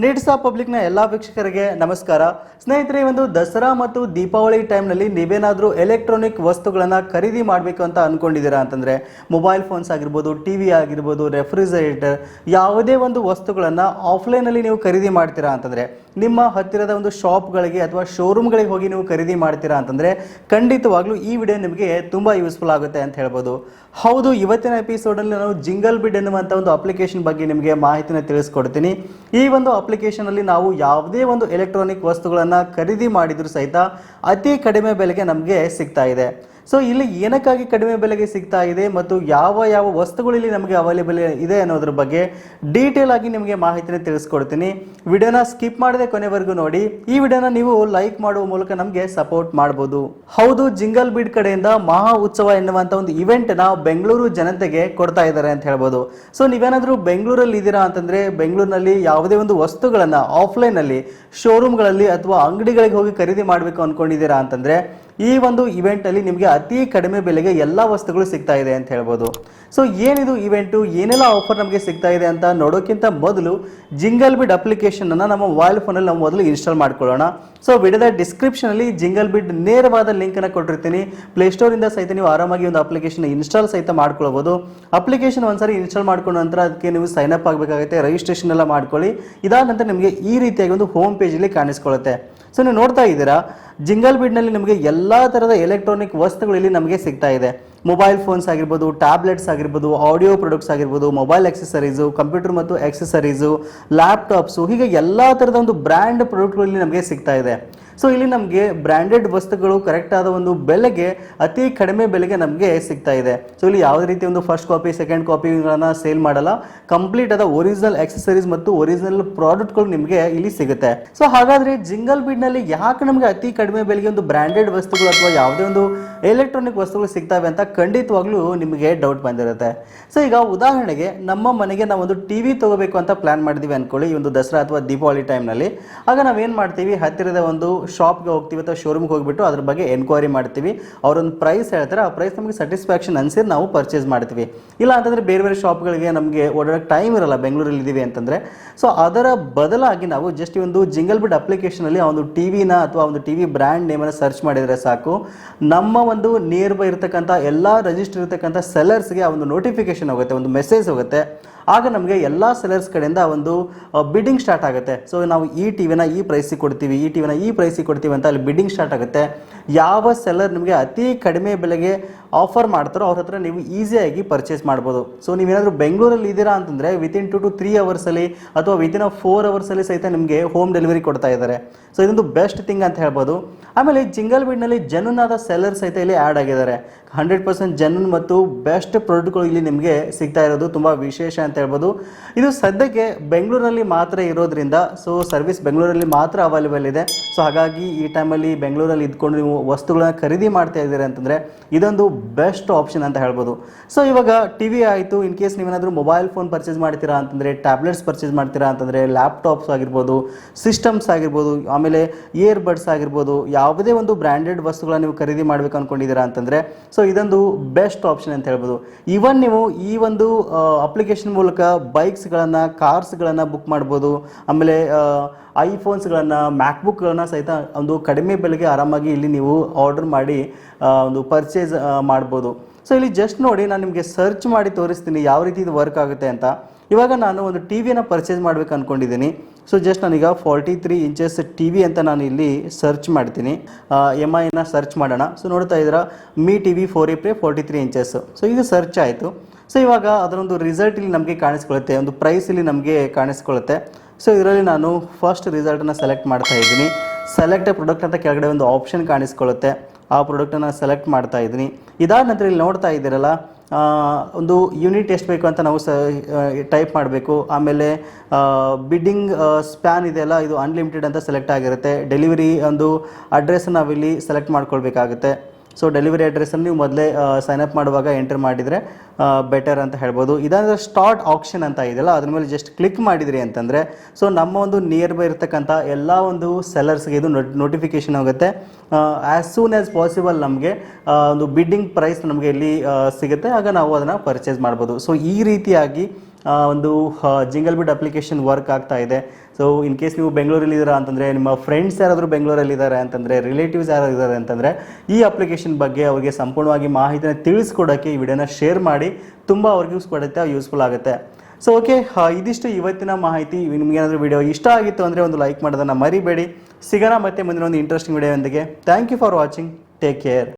ನೀಡ್ಸಾ ಪಬ್ಲಿಕ್ನ ಎಲ್ಲ ವೀಕ್ಷಕರಿಗೆ ನಮಸ್ಕಾರ. ಸ್ನೇಹಿತರೆ, ಒಂದು ದಸರಾ ಮತ್ತು ದೀಪಾವಳಿ ಟೈಮ್ನಲ್ಲಿ ನೀವೇನಾದರೂ ಎಲೆಕ್ಟ್ರಾನಿಕ್ ವಸ್ತುಗಳನ್ನು ಖರೀದಿ ಮಾಡಬೇಕು ಅಂತ ಅಂದ್ಕೊಂಡಿದ್ದೀರಾ ಅಂತಂದರೆ, ಮೊಬೈಲ್ ಫೋನ್ಸ್ ಆಗಿರ್ಬೋದು, ಟಿ ವಿ ಆಗಿರ್ಬೋದು, ರೆಫ್ರಿಜರೇಟರ್, ಯಾವುದೇ ಒಂದು ವಸ್ತುಗಳನ್ನು ಆಫ್ಲೈನಲ್ಲಿ ನೀವು ಖರೀದಿ ಮಾಡ್ತೀರಾ ಅಂತಂದರೆ, ನಿಮ್ಮ ಹತ್ತಿರದ ಒಂದು ಶಾಪ್ಗಳಿಗೆ ಅಥವಾ ಶೋರೂಮ್ಗಳಿಗೆ ಹೋಗಿ ನೀವು ಖರೀದಿ ಮಾಡ್ತೀರಾ ಅಂತಂದರೆ ಖಂಡಿತವಾಗ್ಲೂ ಈ ವಿಡಿಯೋ ನಿಮಗೆ ತುಂಬ ಯೂಸ್ಫುಲ್ ಆಗುತ್ತೆ ಅಂತ ಹೇಳ್ಬೋದು. ಹೌದು, ಇವತ್ತಿನ ಎಪಿಸೋಡಲ್ಲಿ ನಾನು ಜಿಂಗಲ್ ಬಿಡ್ ಎನ್ನುವಂಥ ಒಂದು ಅಪ್ಲಿಕೇಶನ್ ಬಗ್ಗೆ ನಿಮಗೆ ಮಾಹಿತಿನ ತಿಳಿಸ್ಕೊಡ್ತೀನಿ. ಈ ಒಂದು ಅಪ್ಲಿಕೇಶನಲ್ಲಿ ನಾವು ಯಾವುದೇ ಒಂದು ಎಲೆಕ್ಟ್ರಾನಿಕ್ ವಸ್ತುಗಳನ್ನು ಖರೀದಿ ಮಾಡಿದರೂ ಸಹಿತ ಅತಿ ಕಡಿಮೆ ಬೆಲೆಗೆ ನಮಗೆ ಸಿಗ್ತಾ ಇದೆ. ಸೊ ಇಲ್ಲಿ ಏನಕ್ಕಾಗಿ ಕಡಿಮೆ ಬೆಲೆಗೆ ಸಿಗ್ತಾ ಇದೆ ಮತ್ತು ಯಾವ ಯಾವ ವಸ್ತುಗಳು ಇಲ್ಲಿ ನಮಗೆ ಅವೈಲೇಬಲ್ ಇದೆ ಅನ್ನೋದ್ರ ಬಗ್ಗೆ ಡೀಟೇಲ್ ಆಗಿ ನಿಮಗೆ ಮಾಹಿತಿನ ತಿಳಿಸ್ಕೊಡ್ತೀನಿ. ವಿಡಿಯೋನ ಸ್ಕಿಪ್ ಮಾಡದೆ ಕೊನೆವರೆಗೂ ನೋಡಿ. ಈ ವಿಡಿಯೋನ ನೀವು ಲೈಕ್ ಮಾಡುವ ಮೂಲಕ ನಮಗೆ ಸಪೋರ್ಟ್ ಮಾಡ್ಬೋದು. ಹೌದು, ಜಿಂಗಲ್ ಬಿಡ್ ಕಡೆಯಿಂದ ಮಹಾ ಉತ್ಸವ ಎನ್ನುವಂಥ ಒಂದು ಇವೆಂಟ್ನ ಬೆಂಗಳೂರು ಜನತೆಗೆ ಕೊಡ್ತಾ ಇದ್ದಾರೆ ಅಂತ ಹೇಳ್ಬೋದು. ಸೊ ನೀವೇನಾದರೂ ಬೆಂಗಳೂರಲ್ಲಿ ಇದ್ದೀರಾ ಅಂತಂದರೆ, ಬೆಂಗಳೂರಿನಲ್ಲಿ ಯಾವುದೇ ಒಂದು ವಸ್ತುಗಳನ್ನು ಆಫ್ಲೈನಲ್ಲಿ ಶೋರೂಮ್ಗಳಲ್ಲಿ ಅಥವಾ ಅಂಗಡಿಗಳಿಗೆ ಹೋಗಿ ಖರೀದಿ ಮಾಡಬೇಕು ಅಂದ್ಕೊಂಡಿದ್ದೀರಾ ಅಂತಂದರೆ ಈ ಒಂದು ಇವೆಂಟಲ್ಲಿ ನಿಮಗೆ ಅತಿ ಕಡಿಮೆ ಬೆಲೆಗೆ ಎಲ್ಲ ವಸ್ತುಗಳು ಸಿಗ್ತಾ ಇದೆ ಅಂತ ಹೇಳ್ಬೋದು. ಸೊ ಏನಿದು ಇವೆಂಟು, ಏನೆಲ್ಲ ಆಫರ್ ನಮಗೆ ಸಿಗ್ತಾ ಇದೆ ಅಂತ ನೋಡೋಕ್ಕಿಂತ ಮೊದಲು ಜಿಂಗಲ್ ಬಿಡ್ ಅಪ್ಲಿಕೇಶನನ್ನು ನಮ್ಮ ಮೊಬೈಲ್ ಫೋನಲ್ಲಿ ನಾವು ಮೊದಲು ಇನ್ಸ್ಟಾಲ್ ಮಾಡ್ಕೊಳ್ಳೋಣ. ಸೊ ವಿಡಿಯೋದ ಡಿಸ್ಕ್ರಿಪ್ಷನಲ್ಲಿ ಜಿಂಗಲ್ ಬಿಡ್ ನೇರವಾದ ಲಿಂಕನ್ನು ಕೊಟ್ಟಿರ್ತೀನಿ. ಪ್ಲೇಸ್ಟೋರಿಂದ ಸಹಿತ ನೀವು ಆರಾಮಾಗಿ ಒಂದು ಅಪ್ಲಿಕೇಶನ್ ಇನ್ಸ್ಟಾಲ್ ಸಹಿತ ಮಾಡ್ಕೊಳ್ಬೋದು. ಅಪ್ಲಿಕೇಶನ್ ಒಂದ್ಸರಿ ಇನ್ಸ್ಟಾಲ್ ಮಾಡ್ಕೊಂಡ ನಂತರ ಅದಕ್ಕೆ ನೀವು ಸೈನ್ ಅಪ್ ಆಗಬೇಕಾಗುತ್ತೆ, ರಿಜಿಸ್ಟ್ರೇಷನ್ ಎಲ್ಲ ಮಾಡ್ಕೊಳ್ಳಿ. ಇದಾದ ನಂತರ ನಿಮಗೆ ಈ ರೀತಿಯಾಗಿ ಒಂದು ಹೋಮ್ ಪೇಜಲ್ಲಿ ಕಾಣಿಸ್ಕೊಳ್ಳುತ್ತೆ. ಸೊ ನೀವು ನೋಡ್ತಾ ಇದ್ದೀರಾ, ಜಿಂಗಲ್ ಬಿಡ್ನಲ್ಲಿ ನಿಮಗೆ ಎಲ್ಲ ಥರದ ಎಲೆಕ್ಟ್ರಾನಿಕ್ ವಸ್ತುಗಳು ಇಲ್ಲಿ ನಮಗೆ ಸಿಗ್ತಾ ಇದೆ. ಮೊಬೈಲ್ ಫೋನ್ಸ್ ಆಗಿರ್ಬೋದು, ಟ್ಯಾಬ್ಲೆಟ್ಸ್ ಆಗಿರ್ಬೋದು, ಆಡಿಯೋ ಪ್ರಾಡಕ್ಟ್ಸ್ ಆಗಿರ್ಬೋದು, ಮೊಬೈಲ್ ಆಕ್ಸೆಸರೀಸು, ಕಂಪ್ಯೂಟರ್ ಮತ್ತು ಆಕ್ಸೆಸರೀಸು, ಲ್ಯಾಪ್ಟಾಪ್ಸು, ಹೀಗೆ ಎಲ್ಲ ಥರದ ಒಂದು ಬ್ರ್ಯಾಂಡ್ ಪ್ರಾಡಕ್ಟ್ಗಳು ಇಲ್ಲಿ ನಮಗೆ ಸಿಗ್ತಾ ಇದೆ. ಸೊ ಇಲ್ಲಿ ನಮಗೆ ಬ್ರ್ಯಾಂಡೆಡ್ ವಸ್ತುಗಳು ಕರೆಕ್ಟ್ ಆದ ಒಂದು ಬೆಲೆಗೆ ಅತಿ ಕಡಿಮೆ ಬೆಲೆಗೆ ನಮಗೆ ಸಿಗ್ತಾ ಇದೆ. ಸೊ ಇಲ್ಲಿ ಯಾವುದೇ ರೀತಿ ಒಂದು ಫಸ್ಟ್ ಕಾಪಿ ಸೆಕೆಂಡ್ ಕಾಪಿಗಳನ್ನು ಸೇಲ್ ಮಾಡಲ್ಲ. ಕಂಪ್ಲೀಟ್ ಆದ ಒರಿಜಿನಲ್ ಆಕ್ಸೆಸರೀಸ್ ಮತ್ತು ಒರಿಜಿನಲ್ ಪ್ರಾಡಕ್ಟ್ಗಳು ನಿಮಗೆ ಇಲ್ಲಿ ಸಿಗುತ್ತೆ. ಸೊ ಹಾಗಾದರೆ ಜಿಂಗಲ್ ಬಿಡ್ನಲ್ಲಿ ಯಾಕೆ ನಮಗೆ ಅತಿ ಕಡಿಮೆ ಬೆಲೆಗೆ ಒಂದು ಬ್ರ್ಯಾಂಡೆಡ್ ವಸ್ತುಗಳು ಅಥವಾ ಯಾವುದೇ ಒಂದು ಎಲೆಕ್ಟ್ರಾನಿಕ್ ವಸ್ತುಗಳು ಸಿಗ್ತವೆ ಅಂತ ಖಂಡಿತವಾಗ್ಲೂ ನಿಮಗೆ ಡೌಟ್ ಬಂದಿರುತ್ತೆ. ಸೊ ಈಗ ಉದಾಹರಣೆಗೆ ನಮ್ಮ ಮನೆಗೆ ನಾವು ಒಂದು ಟಿ ವಿ ತಗೋಬೇಕು ಅಂತ ಪ್ಲಾನ್ ಮಾಡಿದ್ವಿ ಅನ್ಕೊಳ್ಳಿ, ಈ ಒಂದು ದಸರಾ ಅಥವಾ ದೀಪಾವಳಿ ಟೈಮ್ನಲ್ಲಿ. ಆಗ ನಾವೇನು ಮಾಡ್ತೀವಿ, ಹತ್ತಿರದ ಒಂದು ಶಾಪ್ಗೆ ಹೋಗ್ತೀವಿ ಅಥವಾ ಶೋರೂಮ್ಗೆ ಹೋಗ್ಬಿಟ್ಟು ಅದ್ರ ಬಗ್ಗೆ ಎನ್ಕ್ವೈರಿ ಮಾಡ್ತೀವಿ. ಅವರೊಂದು ಪ್ರೈಸ್ ಹೇಳ್ತಾರೆ, ಆ ಪ್ರೈಸ್ ನಮಗೆ ಸ್ಯಾಟಿಸ್ಫ್ಯಾಕ್ಷನ್ ಅನ್ಸಿದ್ರೆ ನಾವು ಪರ್ಚೇಸ್ ಮಾಡ್ತೀವಿ. ಇಲ್ಲ ಅಂತಂದರೆ ಬೇರೆ ಬೇರೆ ಶಾಪ್ಗಳಿಗೆ ನಮಗೆ ಓಡಾಡೋಕ್ಕೆ ಟೈಮ್ ಇರಲ್ಲ, ಬೆಂಗಳೂರಲ್ಲಿ ಇದ್ದೀವಿ ಅಂತಂದರೆ. ಸೊ ಅದರ ಬದಲಾಗಿ ನಾವು ಜಸ್ಟ್ ಒಂದು ಜಿಂಗಲ್ ಬಿಡ್ ಅಪ್ಲಿಕೇಶನಲ್ಲಿ ಆ ಒಂದು ಟಿ ವಿನ ಅಥವಾ ಒಂದು ಟಿ ವಿ ಬ್ರ್ಯಾಂಡ್ ನೇಮನ್ನು ಸರ್ಚ್ ಮಾಡಿದರೆ ಸಾಕು, ನಮ್ಮ ಒಂದು ನಿಯರ್ ಬೈ ಇರತಕ್ಕಂಥ ಎಲ್ಲ ರಿಜಿಸ್ಟರ್ ಇರತಕ್ಕಂಥ ಸೆಲ್ಲರ್ಸ್ಗೆ ಆ ಒಂದು ನೋಟಿಫಿಕೇಶನ್ ಹೋಗುತ್ತೆ, ಒಂದು ಮೆಸೇಜ್ ಹೋಗುತ್ತೆ. ಆಗ ನಮಗೆ ಎಲ್ಲ ಸೆಲ್ಲರ್ಸ್ ಕಡೆಯಿಂದ ಒಂದು ಬಿಡ್ಡಿಂಗ್ ಸ್ಟಾರ್ಟ್ ಆಗುತ್ತೆ. ಸೊ ನಾವು ಈ ಟಿ ವಿನ ಈ ಪ್ರೈಸಿಗೆ ಕೊಡ್ತೀವಿ, ಈ ಟಿ ವಿನ ಈ ಪ್ರೈಸಿಗೆ ಕೊಡ್ತೀವಿ ಅಂತ ಅಲ್ಲಿ ಬಿಡ್ಡಿಂಗ್ ಸ್ಟಾರ್ಟ್ ಆಗುತ್ತೆ. ಯಾವ ಸೆಲ್ಲರ್ ನಿಮಗೆ ಅತಿ ಕಡಿಮೆ ಬೆಲೆಗೆ ಆಫರ್ ಮಾಡ್ತಾರೋ ಅವ್ರ ಹತ್ರ ನೀವು ಈಸಿಯಾಗಿ ಪರ್ಚೇಸ್ ಮಾಡ್ಬೋದು. ಸೊ ನೀವೇನಾದರೂ ಬೆಂಗಳೂರಲ್ಲಿ ಇದ್ದೀರಾ ಅಂತಂದರೆ ವಿತಿನ್ 2 to 3 ಅವರ್ಸಲ್ಲಿ ಅಥವಾ ವಿತಿನ್ 4 ಅವರ್ಸಲ್ಲಿ ಸಹಿತ ನಿಮಗೆ ಹೋಮ್ ಡೆಲಿವರಿ ಕೊಡ್ತಾ ಇದ್ದಾರೆ. ಸೊ ಇದೊಂದು ಬೆಸ್ಟ್ ಥಿಂಗ್ ಅಂತ ಹೇಳ್ಬೋದು. ಆಮೇಲೆ ಜಿಂಗಲ್ ಬಿಡ್ನಲ್ಲಿ ಜೆನ್ಯೂನ್ ಆದ ಸೆಲ್ಲರ್ ಸಹಿತ ಇಲ್ಲಿ ಆ್ಯಡ್ ಆಗಿದ್ದಾರೆ. 100% ಜೆನ್ಯೂನ್ ಮತ್ತು ಬೆಸ್ಟ್ ಪ್ರಾಡಕ್ಟ್ಗಳು ಇಲ್ಲಿ ನಿಮಗೆ ಸಿಗ್ತಾ ಇರೋದು ತುಂಬ ವಿಶೇಷ ಅಂತ ಹೇಳ್ಬೋದು. ಇದು ಸದ್ಯಕ್ಕೆ ಬೆಂಗಳೂರಲ್ಲಿ ಮಾತ್ರ ಇರೋದ್ರಿಂದ, ಸೊ ಸರ್ವಿಸ್ ಬೆಂಗಳೂರಲ್ಲಿ ಮಾತ್ರ ಅವೈಲೇಬಲ್ ಇದೆ. ಸೊ ಹಾಗಾಗಿ ಈ ಟೈಮಲ್ಲಿ ಬೆಂಗಳೂರಲ್ಲಿ ಇದ್ಕೊಂಡು ನೀವು ವಸ್ತುಗಳನ್ನ ಖರೀದಿ ಮಾಡ್ತಾ ಇದ್ದೀರಿ ಅಂತಂದರೆ ಇದೊಂದು ಬೆಸ್ಟ್ ಆಪ್ಷನ್ ಅಂತ ಹೇಳ್ಬೋದು. ಸೊ ಇವಾಗ ಟಿ ವಿ ಆಯಿತು, ಇನ್ ಕೇಸ್ ನೀವೇನಾದರೂ ಮೊಬೈಲ್ ಫೋನ್ ಪರ್ಚೇಸ್ ಮಾಡ್ತೀರಾ ಅಂತಂದರೆ, ಟ್ಯಾಬ್ಲೆಟ್ಸ್ ಪರ್ಚೇಸ್ ಮಾಡ್ತೀರಾ ಅಂತಂದರೆ, ಲ್ಯಾಪ್ಟಾಪ್ಸ್ ಆಗಿರ್ಬೋದು, ಸಿಸ್ಟಮ್ಸ್ ಆಗಿರ್ಬೋದು, ಆಮೇಲೆ ಇಯರ್ ಬಡ್ಸ್ ಆಗಿರ್ಬೋದು, ಯಾವುದೇ ಒಂದು ಬ್ರ್ಯಾಂಡೆಡ್ ವಸ್ತುಗಳನ್ನ ನೀವು ಖರೀದಿ ಮಾಡಬೇಕು ಅಂದ್ಕೊಂಡಿದ್ದೀರಾ ಅಂತಂದರೆ ಸೊ ಇದೊಂದು ಬೆಸ್ಟ್ ಆಪ್ಷನ್ ಅಂತ ಹೇಳ್ಬೋದು. ಈವನ್ ನೀವು ಈ ಒಂದು ಅಪ್ಲಿಕೇಶನ್ ಮೂಲಕ ಬೈಕ್ಸ್ಗಳನ್ನು, ಕಾರ್ಸ್ಗಳನ್ನು ಬುಕ್ ಮಾಡ್ಬೋದು. ಆಮೇಲೆ ಐಫೋನ್ಸ್ಗಳನ್ನು, ಮ್ಯಾಕ್ಬುಕ್ಗಳನ್ನು ಸಹಿತ ಒಂದು ಕಡಿಮೆ ಬೆಲೆಗೆ ಆರಾಮಾಗಿ ಇಲ್ಲಿ ನೀವು ಆರ್ಡರ್ ಮಾಡಿ ಒಂದು ಪರ್ಚೇಸ್ ಮಾಡ್ಬೋದು. ಸೊ ಇಲ್ಲಿ ಜಸ್ಟ್ ನೋಡಿ, ನಾನು ನಿಮಗೆ ಸರ್ಚ್ ಮಾಡಿ ತೋರಿಸ್ತೀನಿ ಯಾವ ರೀತಿ ಇದು ವರ್ಕ್ ಆಗುತ್ತೆ ಅಂತ. ಇವಾಗ ನಾನು ಒಂದು ಟಿ ವಿನ ಪರ್ಚೇಸ್ ಮಾಡ್ಬೇಕು ಅಂದ್ಕೊಂಡಿದ್ದೀನಿ. ಸೊ ಜಸ್ಟ್ ನಾನೀಗ 43 ಇಂಚಸ್ ಟಿ ವಿ ಅಂತ ನಾನು ಇಲ್ಲಿ ಸರ್ಚ್ ಮಾಡ್ತೀನಿ. MIನ ಸರ್ಚ್ ಮಾಡೋಣ. ಸೊ ನೋಡ್ತಾ ಇದ್ದೀರಾ, Mi T V 4A play 43 inches. So ಇದು ಸರ್ಚ್ ಆಯಿತು. ಸೊ ಇವಾಗ ಅದರೊಂದು ರಿಸಲ್ಟ್ ಇಲ್ಲಿ ನಮಗೆ ಕಾಣಿಸ್ಕೊಳ್ಳುತ್ತೆ, ಒಂದು ಪ್ರೈಸ್ ಇಲ್ಲಿ ನಮಗೆ ಕಾಣಿಸ್ಕೊಳ್ಳುತ್ತೆ. ಸೊ ಇದರಲ್ಲಿ ನಾನು ಫಸ್ಟ್ ರಿಸಲ್ಟನ್ನು ಸೆಲೆಕ್ಟ್ ಮಾಡ್ತಾ ಇದ್ದೀನಿ. ಸೆಲೆಕ್ಟ್ ಎ ಪ್ರಾಡಕ್ಟ್ ಅಂತ ಕೆಳಗಡೆ ಒಂದು ಆಪ್ಷನ್ ಕಾಣಿಸ್ಕೊಳ್ಳುತ್ತೆ, ಆ ಪ್ರಾಡಕ್ಟನ್ನು ಸೆಲೆಕ್ಟ್ ಮಾಡ್ತಾ ಇದ್ದೀನಿ. ಇದಾದ ನಂತರ ಇಲ್ಲಿ ನೋಡ್ತಾ ಇದ್ದೀರಲ್ಲ, ಒಂದು ಯೂನಿಟ್ ಎಷ್ಟು ಬೇಕು ಅಂತ ನಾವು ಟೈಪ್ ಮಾಡಬೇಕು. ಆಮೇಲೆ ಬಿಡ್ಡಿಂಗ್ ಸ್ಪ್ಯಾನ್ ಇದೆಯಲ್ಲ, ಇದು ಅನ್ಲಿಮಿಟೆಡ್ ಅಂತ ಸೆಲೆಕ್ಟ್ ಆಗಿರುತ್ತೆ. ಡೆಲಿವರಿ ಒಂದು ಅಡ್ರೆಸ್ಸನ್ನು ನಾವಿಲ್ಲಿ ಸೆಲೆಕ್ಟ್ ಮಾಡ್ಕೊಳ್ಬೇಕಾಗುತ್ತೆ. ಸೊ ಡೆಲಿವರಿ ಅಡ್ರೆಸ್ಸನ್ನು ನೀವು ಮೊದಲೇ ಸೈನ್ ಅಪ್ ಮಾಡುವಾಗ ಎಂಟರ್ ಮಾಡಿದರೆ ಬೆಟರ್ ಅಂತ ಹೇಳ್ಬೋದು. ಇದಾದರೆ ಸ್ಟಾರ್ಟ್ ಆಕ್ಷನ್ ಅಂತ ಇದೆಯಲ್ಲ, ಅದ್ರ ಮೇಲೆ ಜಸ್ಟ್ ಕ್ಲಿಕ್ ಮಾಡಿದ್ರಿ ಅಂತಂದರೆ ಸೊ ನಮ್ಮ ಒಂದು ನಿಯರ್ ಬೈ ಇರತಕ್ಕಂಥ ಎಲ್ಲ ಒಂದು ಸೆಲ್ಲರ್ಸ್ಗೆ ಇದು ನೋಟಿಫಿಕೇಶನ್ ಹೋಗುತ್ತೆ. ಆ್ಯಸ್ ಸೂನ್ ಆ್ಯಸ್ ಪಾಸಿಬಲ್ ನಮಗೆ ಒಂದು ಬಿಡ್ಡಿಂಗ್ ಪ್ರೈಸ್ ನಮಗೆ ಇಲ್ಲಿ ಸಿಗುತ್ತೆ, ಆಗ ನಾವು ಅದನ್ನು ಪರ್ಚೇಸ್ ಮಾಡ್ಬೋದು. ಸೊ ಈ ರೀತಿಯಾಗಿ ಒಂದು ಜಿಂಗಲ್ ಬಿಡ್ ಅಪ್ಲಿಕೇಶನ್ ವರ್ಕ್ ಆಗ್ತಾ ಇದೆ. ಸೊ ಇನ್ ಕೇಸ್ ನೀವು ಬೆಂಗಳೂರಲ್ಲಿದ್ದೀರಾ ಅಂತಂದರೆ, ನಿಮ್ಮ ಫ್ರೆಂಡ್ಸ್ ಯಾರಾದರೂ ಬೆಂಗಳೂರಲ್ಲಿದ್ದಾರೆ ಅಂತಂದರೆ, ರಿಲೇಟಿವ್ಸ್ ಯಾರು ಇದ್ದಾರೆ ಅಂತಂದರೆ, ಈ ಅಪ್ಲಿಕೇಶನ್ ಬಗ್ಗೆ ಅವರಿಗೆ ಸಂಪೂರ್ಣವಾಗಿ ಮಾಹಿತಿನ ತಿಳಿಸ್ಕೊಡೋಕ್ಕೆ ಈ ವಿಡಿಯೋನ ಶೇರ್ ಮಾಡಿ. ತುಂಬ ಅವ್ರಿಗೆ ಯೂಸ್ಫುಲ್ ಆಗುತ್ತೆ. ಸೊ ಓಕೆ, ಇದಿಷ್ಟು ಇವತ್ತಿನ ಮಾಹಿತಿ. ನಿಮಗೇನಾದರೂ ವಿಡಿಯೋ ಇಷ್ಟ ಆಗಿತ್ತು ಅಂದರೆ ಒಂದು ಲೈಕ್ ಮಾಡೋದನ್ನು ಮರಿಬೇಡಿ. ಸಿಗೋಣ ಮತ್ತೆ ಮುಂದಿನ ಒಂದು ಇಂಟ್ರೆಸ್ಟಿಂಗ್ ವಿಡಿಯೋದೊಂದಿಗೆ. Thank you for watching. Take care.